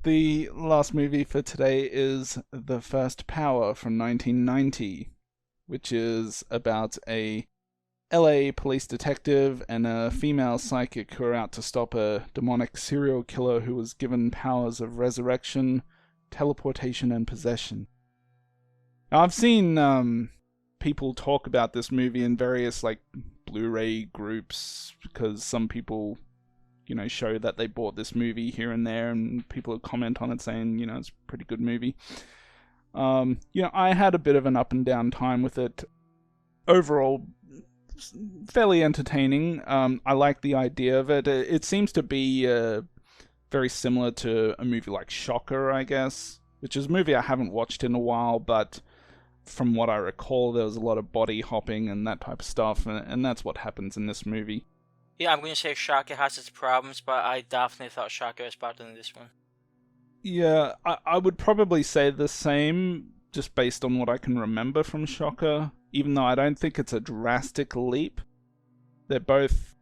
The last movie for today is The First Power from 1990, which is about a LA police detective and a female psychic who are out to stop a demonic serial killer who was given powers of resurrection, teleportation, and possession. Now, I've seen people talk about this movie in various Blu-ray groups because some people show that they bought this movie here and there, and people comment on it saying, it's a pretty good movie. I had a bit of an up and down time with it. Overall, fairly entertaining. I like the idea of it. It seems to be very similar to a movie like Shocker, I guess, which is a movie I haven't watched in a while, but from what I recall, there was a lot of body hopping and that type of stuff, and that's what happens in this movie. Yeah, I'm going to say Shocker has its problems, but I definitely thought Shocker was better than this one. Yeah, I would probably say the same, just based on what I can remember from Shocker, even though I don't think it's a drastic leap. They're both,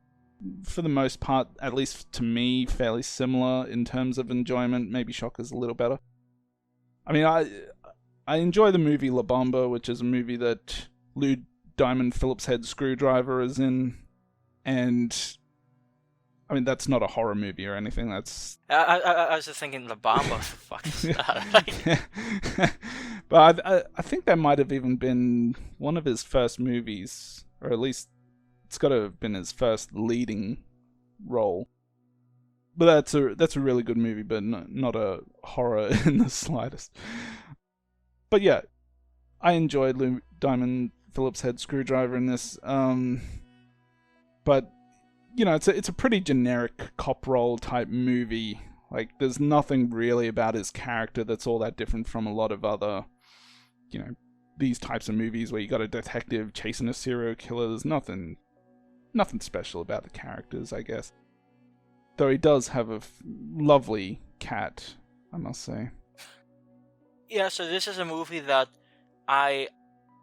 for the most part, at least to me, fairly similar in terms of enjoyment. Maybe Shocker's a little better. I mean, I enjoy the movie La Bamba, which is a movie that Lou Diamond Phillips Head Screwdriver is in. And I mean, that's not a horror movie or anything. That's I was just thinking La Bamba. Fuck is that? But I think that might have even been one of his first movies, or at least it's got to have been his first leading role. But that's a really good movie, but not a horror in the slightest. But yeah, I enjoyed Lou Diamond Phillips Head Screwdriver in this. But it's a pretty generic cop role type movie. Like, there's nothing really about his character that's all that different from a lot of other, these types of movies where you got a detective chasing a serial killer. There's nothing special about the characters, I guess. Though he does have a lovely cat, I must say. Yeah, so this is a movie that I'm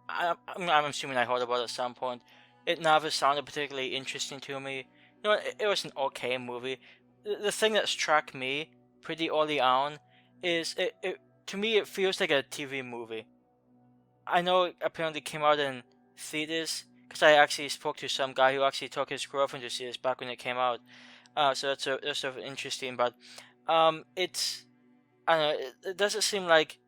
assuming I heard about at some point. It never sounded particularly interesting to me. It was an okay movie. The thing that struck me pretty early on is to me it feels like a TV movie. I know it apparently came out in theaters because I actually spoke to some guy who actually took his girlfriend to see this back when it came out. So that's sort of interesting, but it's I don't know. It doesn't seem like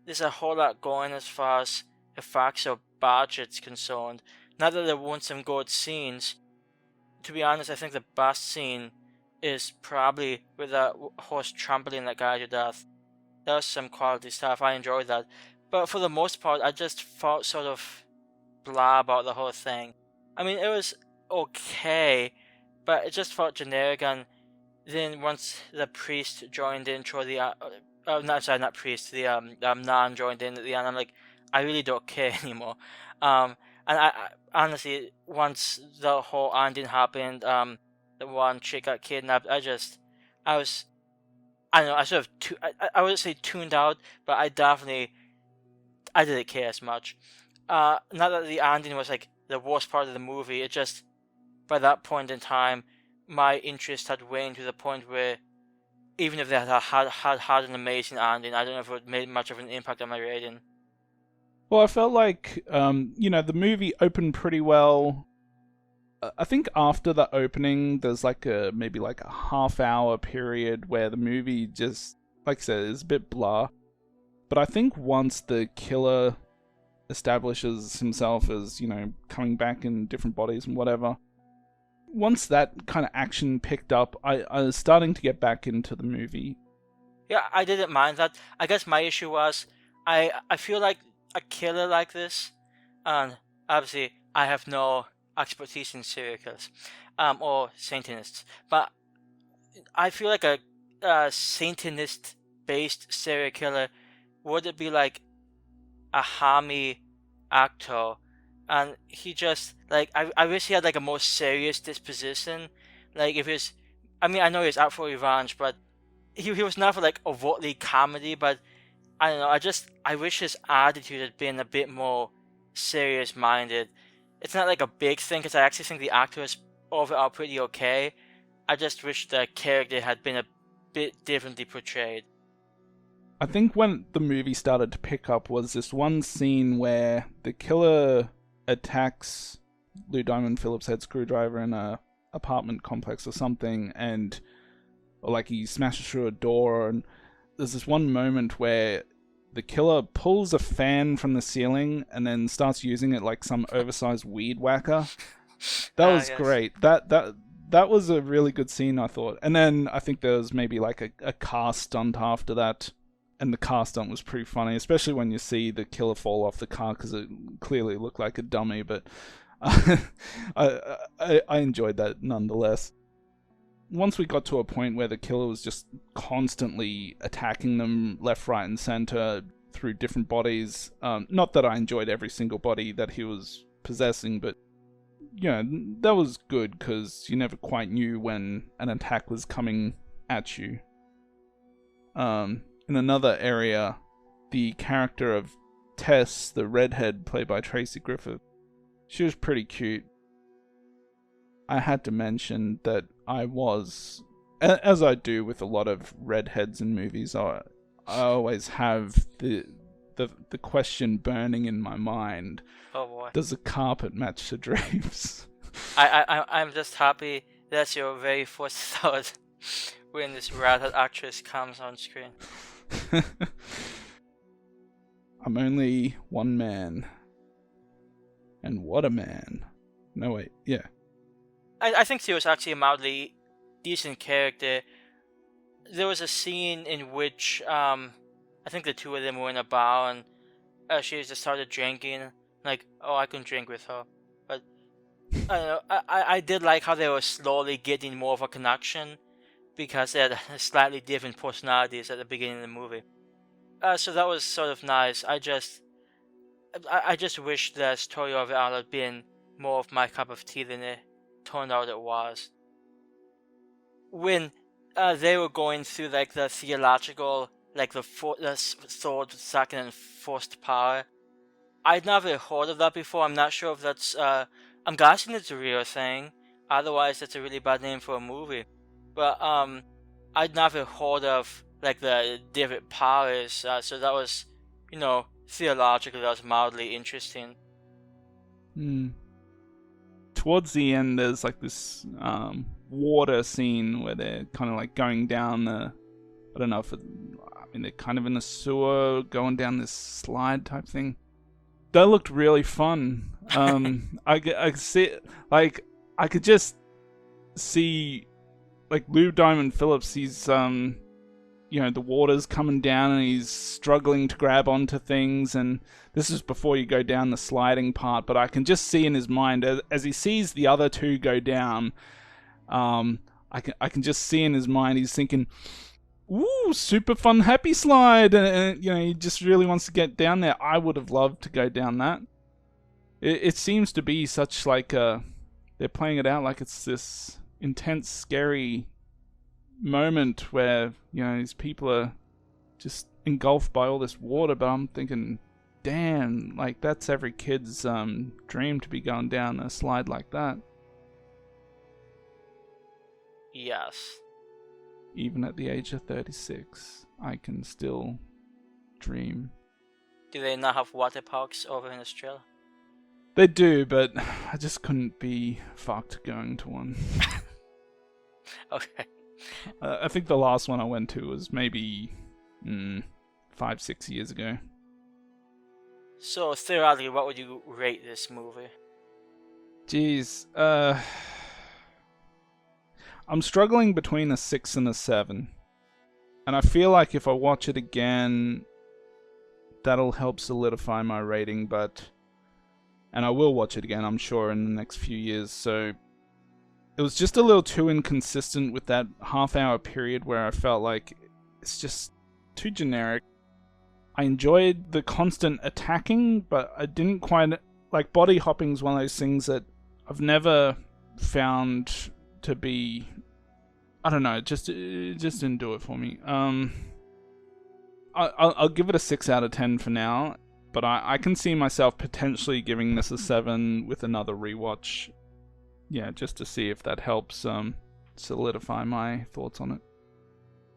there's a whole lot going as far as effects or budget's concerned. Not that there weren't some good scenes. To be honest, I think the best scene is probably with that horse trampling that guy to death. That was some quality stuff. I enjoyed that. But for the most part, I just felt sort of blah about the whole thing. I mean, it was okay, but it just felt generic. And then once the priest joined in, not priest, the nun joined in at the end, I'm like, I really don't care anymore. And I honestly, once the whole ending happened, the one chick got kidnapped, I was, I don't know, I sort of, I wouldn't say tuned out, but I didn't care as much. Not that the ending was like the worst part of the movie, it just, by that point in time, my interest had waned to the point where even if they had an amazing ending, I don't know if it would made much of an impact on my rating. Well, I felt like, the movie opened pretty well. I think after the opening, there's maybe a half-hour period where the movie just, like I said, is a bit blah. But I think once the killer establishes himself as, coming back in different bodies and whatever, once that kind of action picked up, I was starting to get back into the movie. Yeah, I didn't mind that. I guess my issue was, I feel like a killer like this, and obviously I have no expertise in serial killers, or Satanists, but I feel like a Satanist-based serial killer would it be like a hammy actor, and he just I wish he had like a more serious disposition. Like if it's, I mean I know he's out for revenge, but he was never like overtly comedy, but I don't know. I wish his attitude had been a bit more serious-minded. It's not like a big thing because I actually think the actor is overall pretty okay. I just wish the character had been bit differently portrayed. I think when the movie started to pick up was this one scene where the killer attacks Lou Diamond Phillips' head screwdriver in a apartment complex or something, or like he smashes through a door, and there's this one moment where the killer pulls a fan from the ceiling and then starts using it like some oversized weed whacker. That was Yes. great. That was a really good scene, I thought. And then I think there was maybe like a car stunt after that. And the car stunt was pretty funny, especially when you see the killer fall off the car because it clearly looked like a dummy. But I enjoyed that nonetheless. Once we got to a point where the killer was just constantly attacking them left, right, and center through different bodies. Not that I enjoyed every single body that he was possessing, but that was good because you never quite knew when an attack was coming at you. In another area, the character of Tess, the redhead played by Tracy Griffith, she was pretty cute. I had to mention that I was, as I do with a lot of redheads in movies, I always have the question burning in my mind. Oh boy. Does the carpet match the drapes? I'm just happy that's your very first thought when this redhead actress comes on screen. I'm only one man. And what a man. No, wait, yeah. I think she was actually a mildly decent character. There was a scene in which I think the two of them were in a bar and she just started drinking. Like, oh, I can drink with her. But I don't know. I did like how they were slowly getting more of a connection because they had slightly different personalities at the beginning of the movie. So that was sort of nice. I just wish the story of it had been more of my cup of tea than it turned out it was. When they were going through like the theological, like the third, second, and first power, I'd never heard of that before. I'm not sure if that's. I'm guessing it's a real thing. Otherwise, it's a really bad name for a movie. But I'd never heard of like the different powers. So that was, theologically, that was mildly interesting. Towards the end, there's like this water scene where they're kind of like going down the. I don't know if they're kind of in a sewer, going down this slide type thing. That looked really fun. I could see, like, I could just see, like, Lou Diamond Phillips. He's the water's coming down and he's struggling to grab onto things, and this is before you go down the sliding part. But I can just see in his mind as he sees the other two go down. I can just see in his mind he's thinking, "Ooh, super fun, happy slide!" And he just really wants to get down there. I would have loved to go down that. It seems to be such like they're playing it out like it's this intense, scary moment where these people are just engulfed by all this water. But I'm thinking, damn, like that's every kid's dream to be going down a slide like that. Yes. Even at the age of 36, I can still dream. Do they not have water parks over in Australia? They do, but I just couldn't be fucked going to one. Okay. I think the last one I went to was maybe 5-6 years ago. So theoretically, what would you rate this movie? Jeez, I'm struggling between a 6 and a 7. And I feel like if I watch it again, that'll help solidify my rating, and I will watch it again, I'm sure, in the next few years. So it was just a little too inconsistent with that half-hour period where I felt like it's just too generic. I enjoyed the constant attacking, but I didn't quite... Like, body hopping's one of those things that I've never found to be... I don't know, it just didn't do it for me. I'll give it a 6 out of 10 for now, but I can see myself potentially giving this a 7 with another rewatch. Yeah, just to see if that helps solidify my thoughts on it.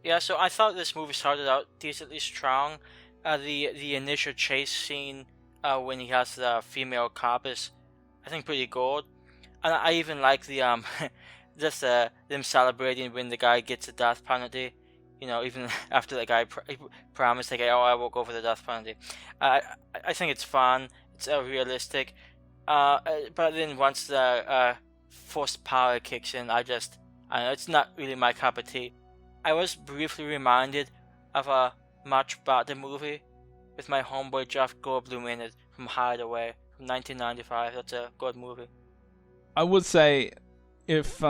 Yeah, so I thought this movie started out decently strong. The initial chase scene when he has the female cop is, I think, pretty good. And I even like the just them celebrating when the guy gets a death penalty. You know, even after the guy promised the guy, "Oh, I will go for the death penalty." I I think it's fun. It's realistic. But then once the forced power kicks in, I don't know, it's not really my cup of tea. I was briefly reminded of a much better movie with my homeboy Jeff Goldblum in it from Hideaway from 1995. That's a good movie. I would say if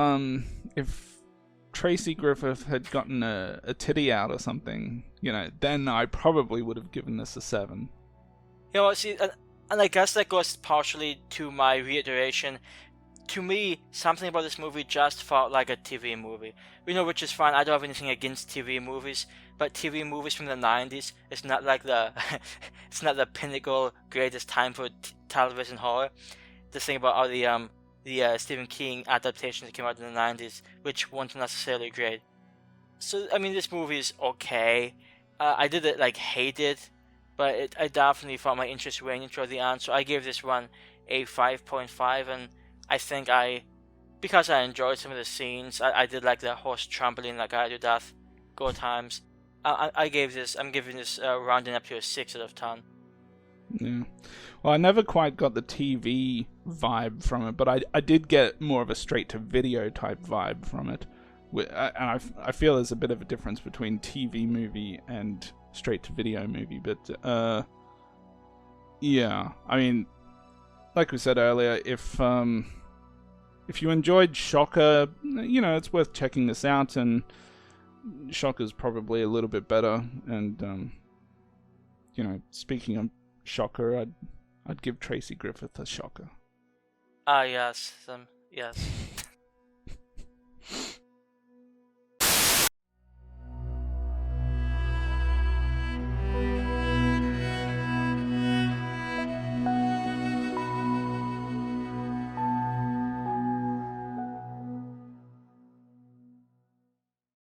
Tracy Griffith had gotten a titty out or something, then I probably would have given this a 7. You know, see, and I guess that goes partially to my reiteration. To me, something about this movie just felt like a TV movie. Which is fine. I don't have anything against TV movies, but TV movies from the '90s, it's not like the, it's not the pinnacle greatest time for television horror. The thing about all the Stephen King adaptations that came out in the '90s, which weren't necessarily great. So I mean, this movie is okay. I didn't like hate it, but I definitely found my interest waning toward the end. So I gave this one a 5.5, and I think because I enjoyed some of the scenes, I did like the horse trampling like I do death, good times. I'm giving this rounding up to a 6 out of 10. Yeah. Well, I never quite got the TV vibe from it, but I did get more of a straight-to-video type vibe from it. And I feel there's a bit of a difference between TV movie and straight-to-video movie, but yeah. I mean, like we said earlier, if you enjoyed Shocker, it's worth checking this out, and Shocker's probably a little bit better, and speaking of Shocker, I'd give Tracy Griffith a shocker. Yes, yes.